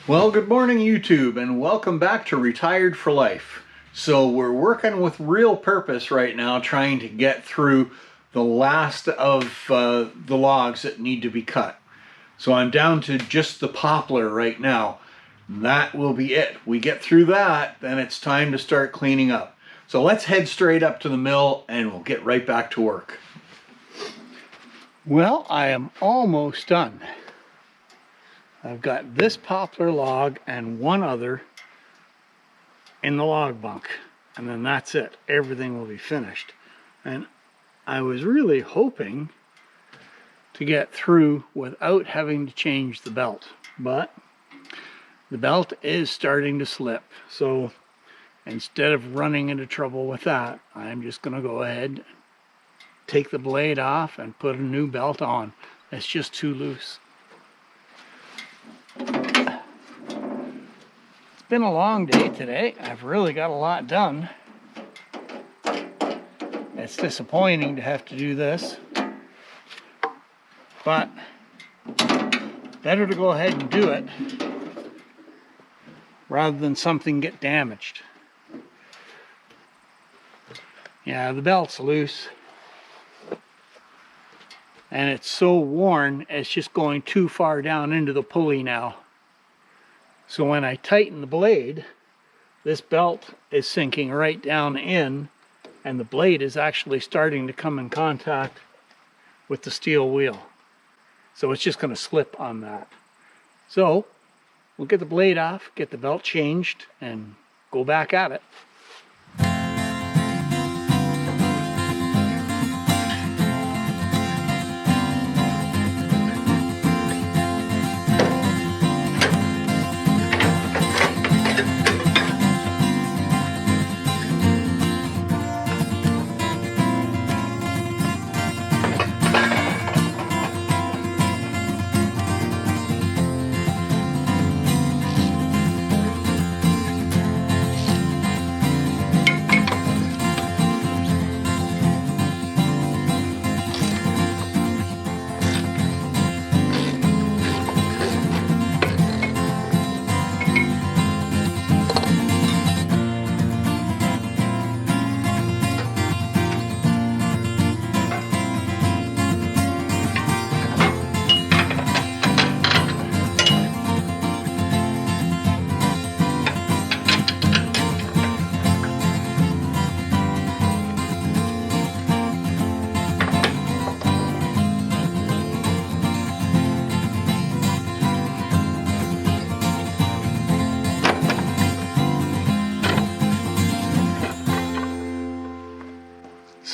Well, good morning YouTube, and welcome back to Retired for Life. So we're working with real purpose right now, trying to get through the last of the logs that need to be cut. So I'm down to just the poplar right now. That will be it. We get through that, then it's time to start cleaning up. So let's head straight up to the mill and we'll get right back to work. Well, I am almost done. I've got this poplar log and one other in the log bunk, and then that's it. Everything will be finished. And I was really hoping to get through without having to change the belt, but the belt is starting to slip. So instead of running into trouble with that, I'm just going to go ahead, take the blade off and put a new belt on. It's just too loose. It's been a long day today. I've really got a lot done. It's disappointing to have to do this, but better to go ahead and do it rather than something get damaged. Yeah, the belt's loose and it's so worn, it's just going too far down into the pulley now. So when I tighten the blade, this belt is sinking right down in, and the blade is actually starting to come in contact with the steel wheel. So it's just going to slip on that. So we'll get the blade off, get the belt changed, and go back at it.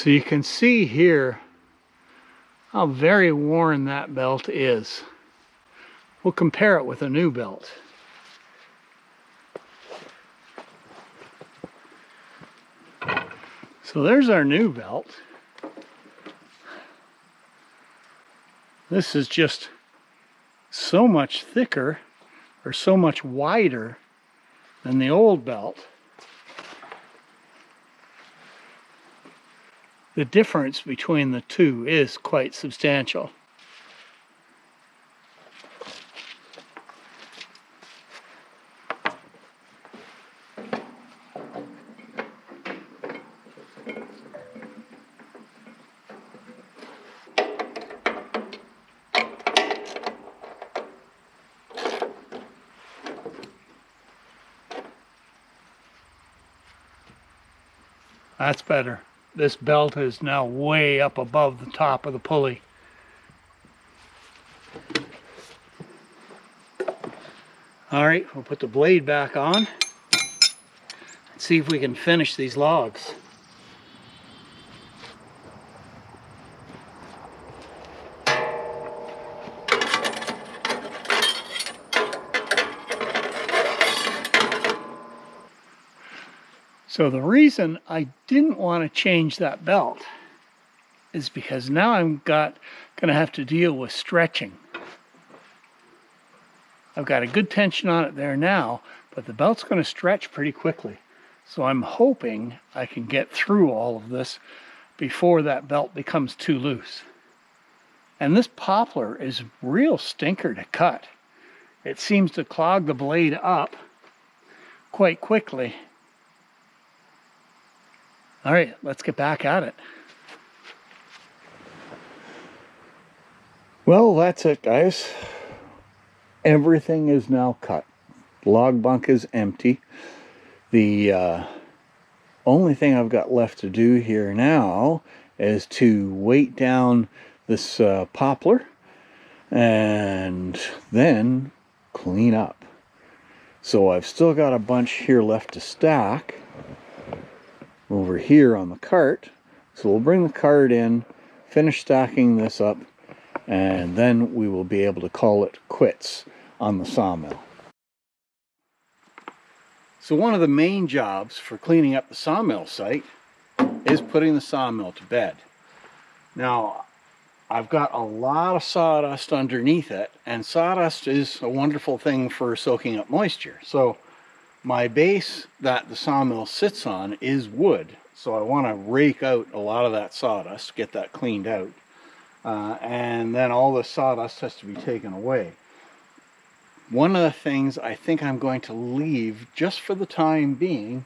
So you can see here how very worn that belt is. We'll compare it with a new belt. So there's our new belt. This is just so much thicker or so much wider than the old belt. The difference between the two is quite substantial. That's better. This belt is now way up above the top of the pulley. All right, we'll put the blade back on and see if we can finish these logs. So the reason I didn't want to change that belt is because now I'm going to have to deal with stretching. I've got a good tension on it there now, but the belt's going to stretch pretty quickly. So I'm hoping I can get through all of this before that belt becomes too loose. And this poplar is real stinker to cut. It seems to clog the blade up quite quickly. All right, let's get back at it. Well, that's it, guys. Everything is now cut. Log bunk is empty. The only thing I've got left to do here now is to weight down this poplar and then clean up. So I've still got a bunch here left to stack over here on the cart. So we'll bring the cart in, finish stacking this up, and then we will be able to call it quits on the sawmill. So one of the main jobs for cleaning up the sawmill site is putting the sawmill to bed. Now, I've got a lot of sawdust underneath it, and sawdust is a wonderful thing for soaking up moisture. So my base that the sawmill sits on is wood. So I want to rake out a lot of that sawdust, get that cleaned out. And then all the sawdust has to be taken away. One of the things I think I'm going to leave just for the time being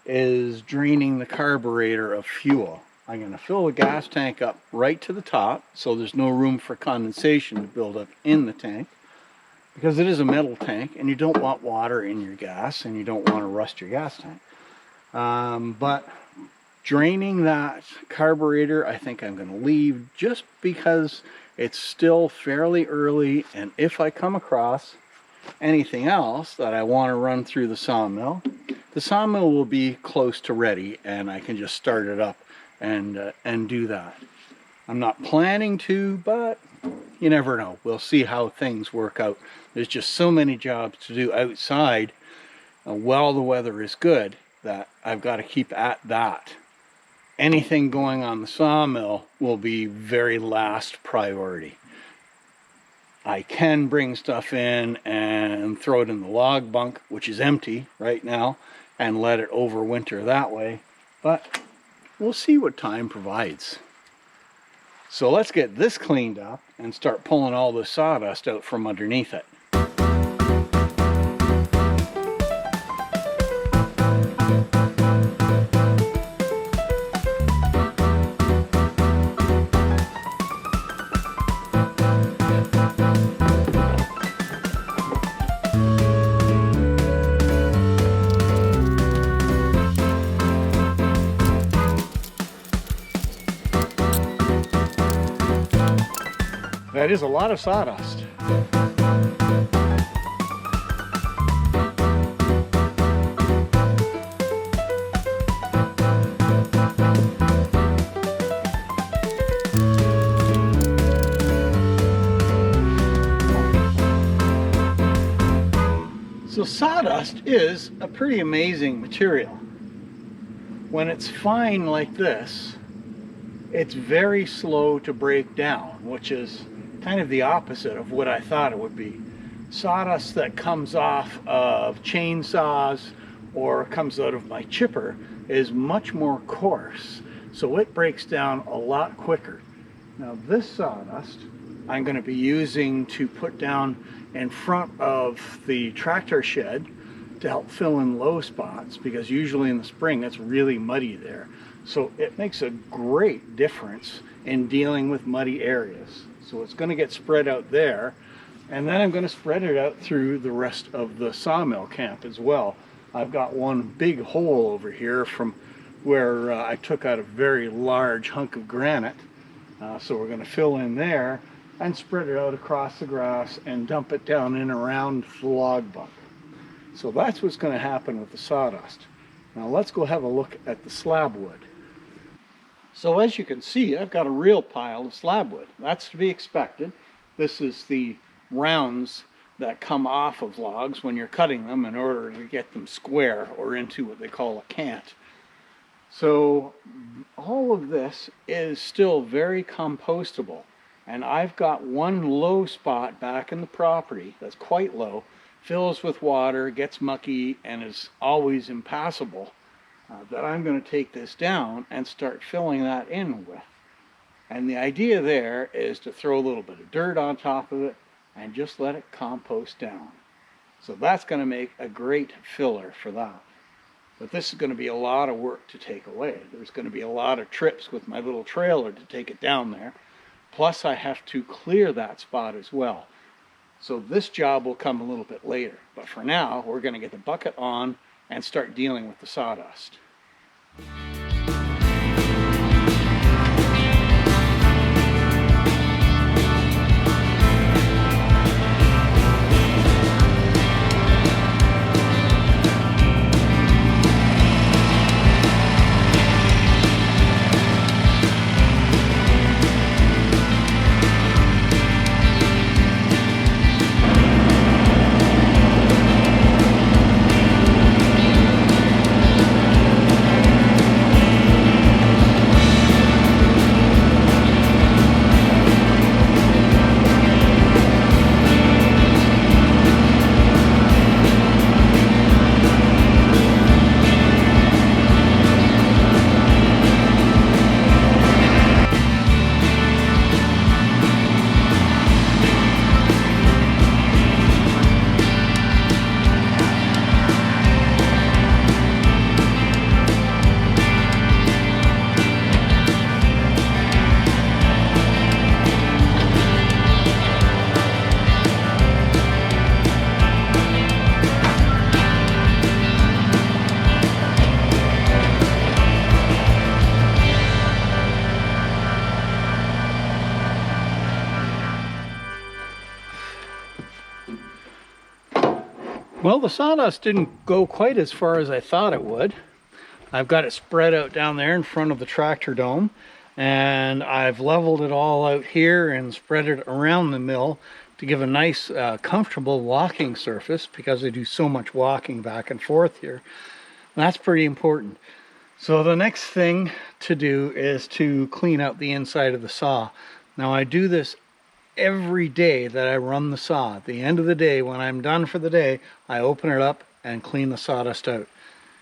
is draining the carburetor of fuel. I'm going to fill the gas tank up right to the top so there's no room for condensation to build up in the tank, because it is a metal tank and you don't want water in your gas and you don't want to rust your gas tank. But draining that carburetor, I think I'm going to leave just because it's still fairly early, and if I come across anything else that I want to run through the sawmill will be close to ready and I can just start it up and do that. I'm not planning to, but you never know. We'll see how things work out. There's just so many jobs to do outside while the weather is good that I've got to keep at that. Anything going on the sawmill will be very last priority. I can bring stuff in and throw it in the log bunk, which is empty right now, and let it overwinter that way, but we'll see what time provides. So let's get this cleaned up and start pulling all the sawdust out from underneath it. That is a lot of sawdust. So sawdust is a pretty amazing material. When it's fine like this, it's very slow to break down, which is kind of the opposite of what I thought it would be. Sawdust that comes off of chainsaws or comes out of my chipper is much more coarse, so it breaks down a lot quicker. Now this sawdust I'm going to be using to put down in front of the tractor shed to help fill in low spots, because usually in the spring it's really muddy there. So it makes a great difference in dealing with muddy areas. So it's going to get spread out there, and then I'm going to spread it out through the rest of the sawmill camp as well. I've got one big hole over here from where I took out a very large hunk of granite. So we're going to fill in there and spread it out across the grass and dump it down in around the log bunk. So that's what's going to happen with the sawdust. Now let's go have a look at the slab wood. So as you can see, I've got a real pile of slab wood. That's to be expected. This is the rounds that come off of logs when you're cutting them in order to get them square or into what they call a cant. So all of this is still very compostable. And I've got one low spot back in the property that's quite low, fills with water, gets mucky, and is always impassable that I'm going to take this down and start filling that in with. And the idea there is to throw a little bit of dirt on top of it and just let it compost down. So that's going to make a great filler for that. But this is going to be a lot of work to take away. There's going to be a lot of trips with my little trailer to take it down there. Plus I have to clear that spot as well. So this job will come a little bit later. But for now, we're going to get the bucket on and start dealing with the sawdust. Well, the sawdust didn't go quite as far as I thought it would. I've got it spread out down there in front of the tractor dome, and I've leveled it all out here and spread it around the mill to give a nice comfortable walking surface, because I do so much walking back and forth here. And that's pretty important. So the next thing to do is to clean out the inside of the saw. Now I do this every day that I run the saw. At the end of the day, when I'm done for the day, I open it up and clean the sawdust out.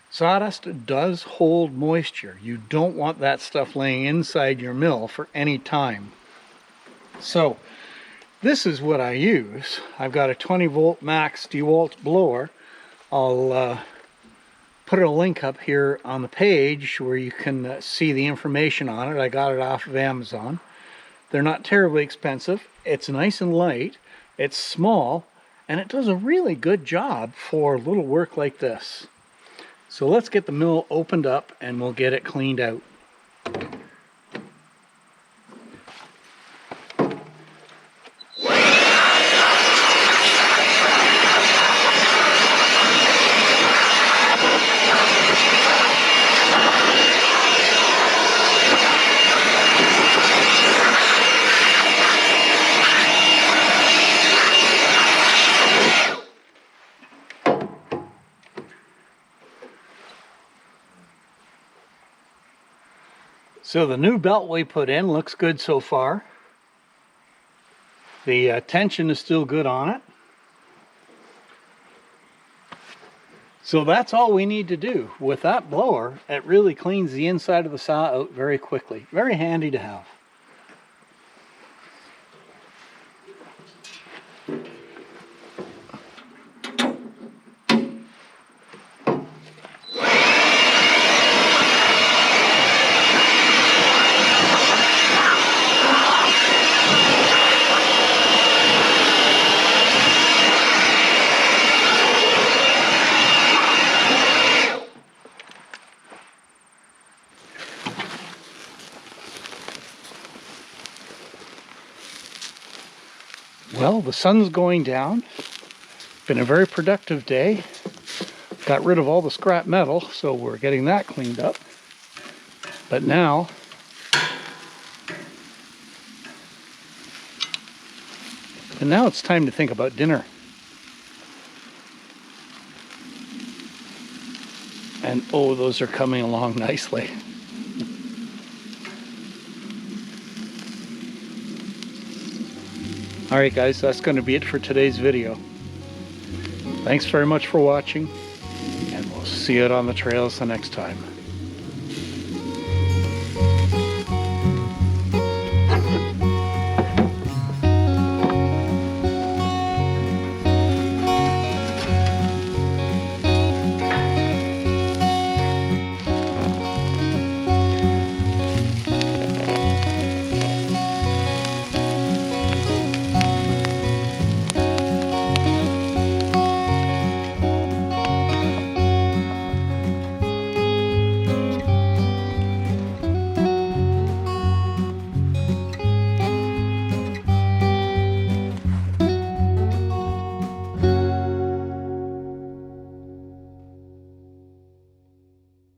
Sawdust does hold moisture. You don't want that stuff laying inside your mill for any time. So this is what I use. I've got a 20 volt max DeWalt blower. I'll put a link up here on the page where you can see the information on it. I got it off of Amazon. They're not terribly expensive. It's nice and light. It's small, and it does a really good job for little work like this. So let's get the mill opened up and we'll get it cleaned out. So the new belt we put in looks good so far. The tension is still good on it. So that's all we need to do. With that blower, it really cleans the inside of the saw out very quickly. Very handy to have. Well, the sun's going down. Been a very productive day. Got rid of all the scrap metal, so we're getting that cleaned up. But now, it's time to think about dinner. And oh, those are coming along nicely. Alright guys, that's going to be it for today's video. Thanks very much for watching, and we'll see you out on the trails the next time.